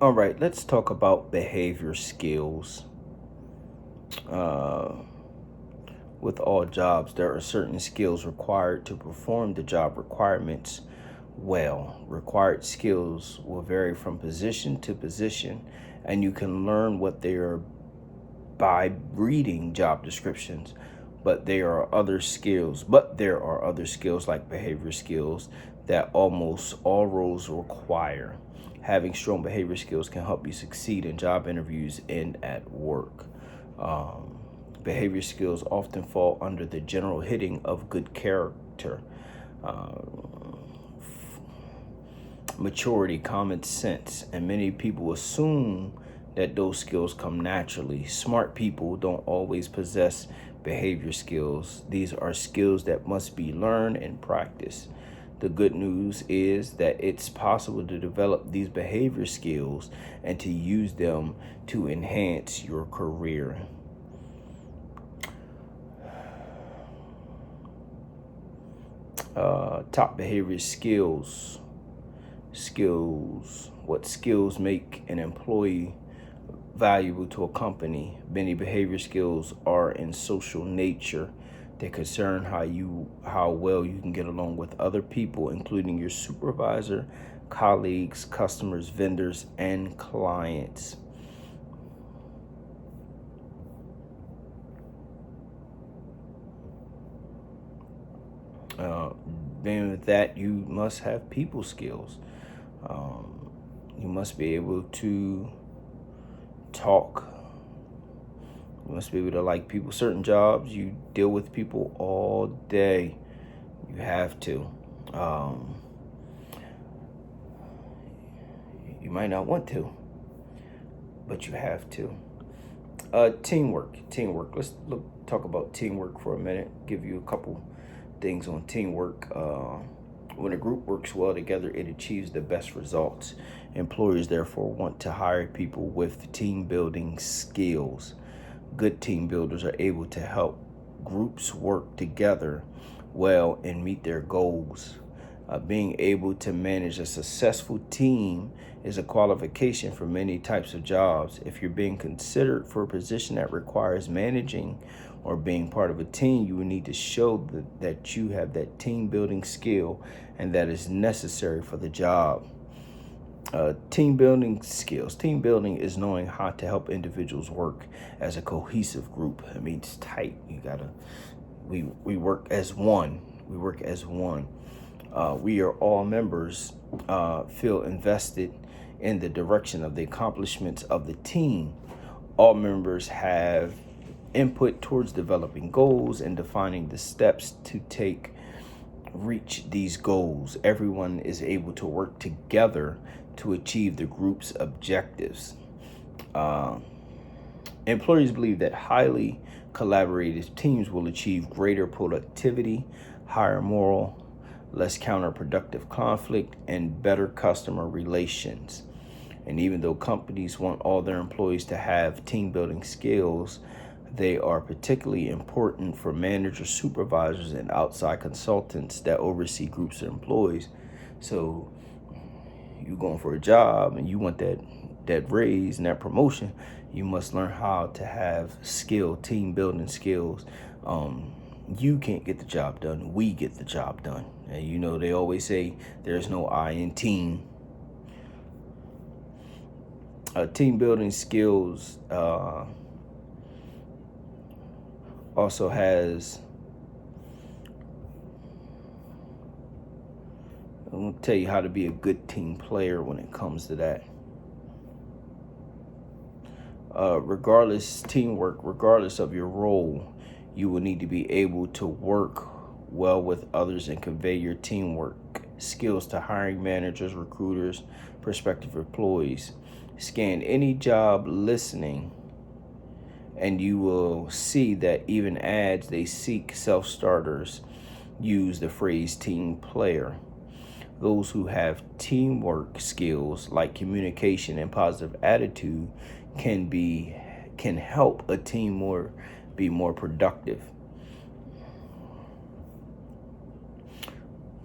All right, let's talk about behavior skills. Uh, with all jobs, there are certain skills required to perform the job requirements well. Required skills will vary from position to position, and you can learn what they are by reading job descriptions. There are other skills like behavior skills that almost all roles require. Having strong behavior skills can help you succeed in job interviews and at work. Um, Behavior skills often fall under the general heading of good character, uh, maturity, common sense, and many people assume that those skills come naturally. Smart people don't always possess behavior skills. These are skills that must be learned and practiced. The good news is that it's possible to develop these behavior skills and to use them to enhance your career. Top behavior skills. What skills make an employee valuable to a company? Many behavior skills are in social nature. They concern how well you can get along with other people, including your supervisor, colleagues, customers, vendors, and clients. Uh, Being with that, you must have people skills. Um, you must be able to talk. You must be able to like people. Certain jobs, you deal with people all day. You have to. Um, you might not want to, but you have to. Teamwork. Let's talk about teamwork for a minute. Give you a couple things on teamwork. When a group works well together, it achieves the best results. Employers therefore want to hire people with team building skills. Good team builders are able to help groups work together well and meet their goals. Being able to manage a successful team is a qualification for many types of jobs. If you're being considered for a position that requires managing or being part of a team, you will need to show that you have that team building skill and that is necessary for the job. Team building skills. Team building is knowing how to help individuals work as a cohesive group. It means tight. We work as one. We work as one. We are all members, feel invested in the direction of the accomplishments of the team. All members have input towards developing goals and defining the steps to take reach these goals. Everyone is able to work together to achieve the group's objectives. Uh, Employers believe that highly collaborative teams will achieve greater productivity, higher morale, less counterproductive conflict, and better customer relations. And even though companies want all their employees to have team building skills, they are particularly important for managers, supervisors, and outside consultants that oversee groups of employees. So you're going for a job and you want that raise and that promotion, you must learn how to have team building skills. You can't get the job done. We get the job done. And they always say there's no I in team. Team building skills also has, I'm going to tell you how to be a good team player when it comes to that. Regardless of your role, you will need to be able to work well with others and convey your teamwork skills to hiring managers, recruiters, prospective employees. Scan any job listening and you will see that even ads they seek self-starters use the phrase team player. Those who have teamwork skills like communication and positive attitude can help a team be more productive.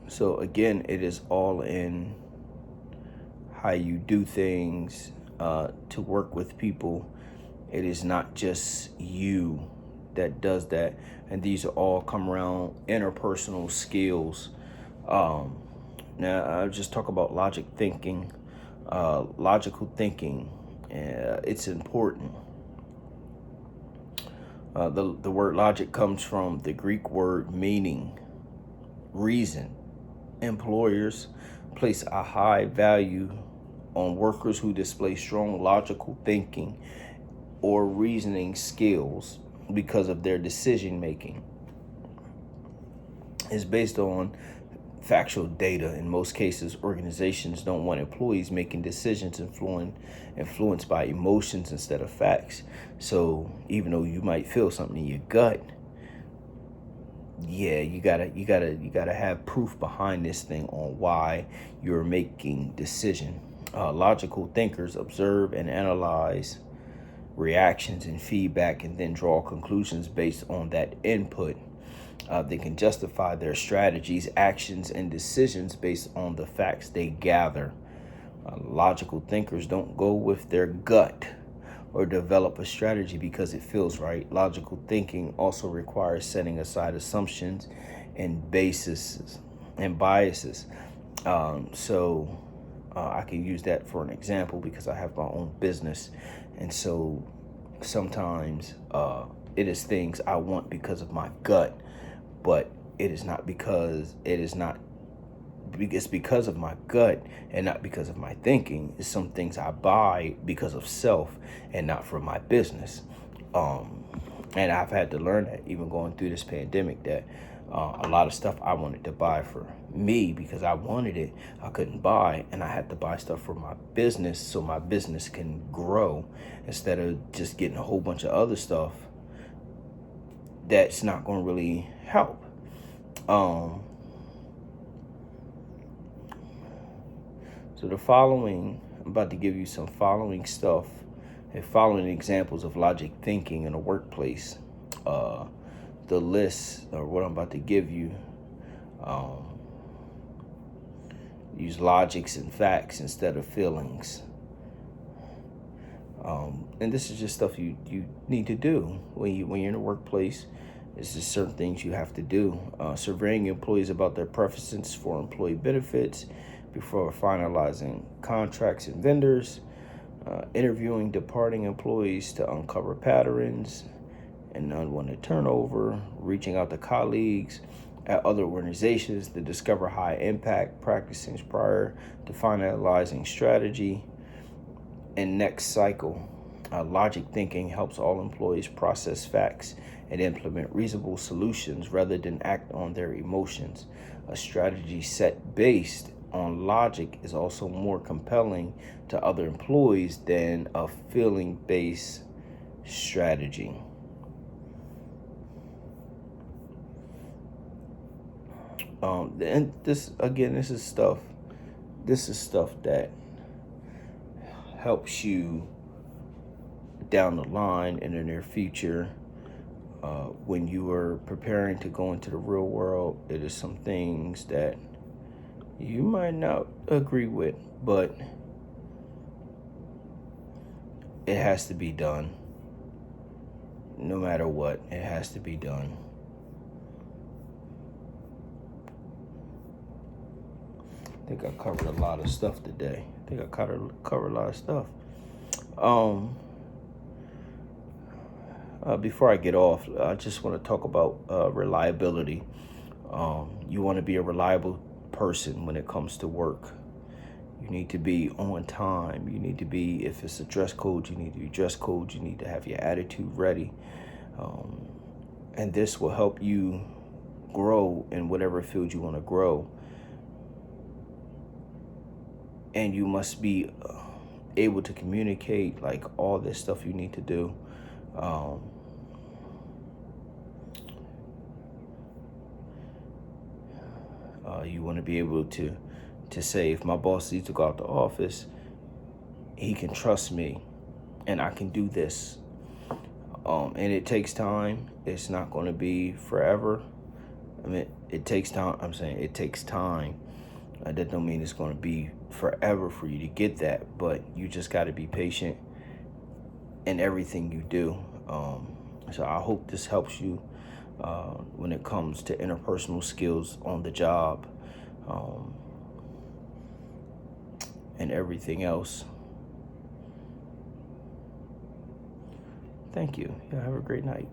So again, it is all in how you do things, to work with people. It is not just you that does that. And these are all come around interpersonal skills. Um, Now, I'll just talk about logical thinking. It's important. The word logic comes from the Greek word meaning reason. Employers place a high value on workers who display strong logical thinking or reasoning skills because of their decision making. It's based on factual data. In most cases, organizations don't want employees making decisions influenced by emotions instead of facts. So even though you might feel something in your gut, yeah, you gotta have proof behind this thing on why you're making decision. Logical thinkers observe and analyze reactions and feedback and then draw conclusions based on that input. They can justify their strategies, actions, and decisions based on the facts they gather. Logical thinkers don't go with their gut or develop a strategy because it feels right. Logical thinking also requires setting aside assumptions and biases. I can use that for an example because I have my own business, and so sometimes it is things I want because of my gut, but it's because of my gut and not because of my thinking. It's some things I buy because of self and not for my business. And I've had to learn that even going through this pandemic, that a lot of stuff I wanted to buy for me because I wanted it, I couldn't buy, and I had to buy stuff for my business so my business can grow instead of just getting a whole bunch of other stuff that's not going to really help. So I'm about to give you some following examples of logic thinking in a workplace. The list, or what I'm about to give you, use logics and facts instead of feelings. And this is just stuff you need to do when you're in a workplace. It's just certain things you have to do. Surveying employees about their preferences for employee benefits before finalizing contracts and vendors. Interviewing departing employees to uncover patterns and unwanted turnover. Reaching out to colleagues at other organizations to discover high impact practices prior to finalizing strategy. And next cycle. Logic thinking helps all employees process facts and implement reasonable solutions rather than act on their emotions. A strategy set based on logic is also more compelling to other employees than a feeling-based strategy. And this is stuff that helps you down the line in the near future. When you are preparing to go into the real world, it is some things that you might not agree with, but it has to be done. No matter what, it has to be done. I think I covered a lot of stuff today. Covered a lot of stuff. Before I get off, I just want to talk about reliability. You want to be a reliable person when it comes to work. You need to be on time. You need to be, if it's a dress code, you need to be dress code. You need to have your attitude ready. And this will help you grow in whatever field you want to grow. And you must be able to communicate, like all this stuff you need to do. You want to be able to say, if my boss needs to go out the office, he can trust me and I can do this. And it takes time. It's not going to be forever. I mean, it takes time. I'm saying it takes time. That don't mean it's going to be forever for you to get that, but you just got to be patient in everything you do. So I hope this helps you when it comes to interpersonal skills on the job, and everything else. Thank you. Yeah, have a great night.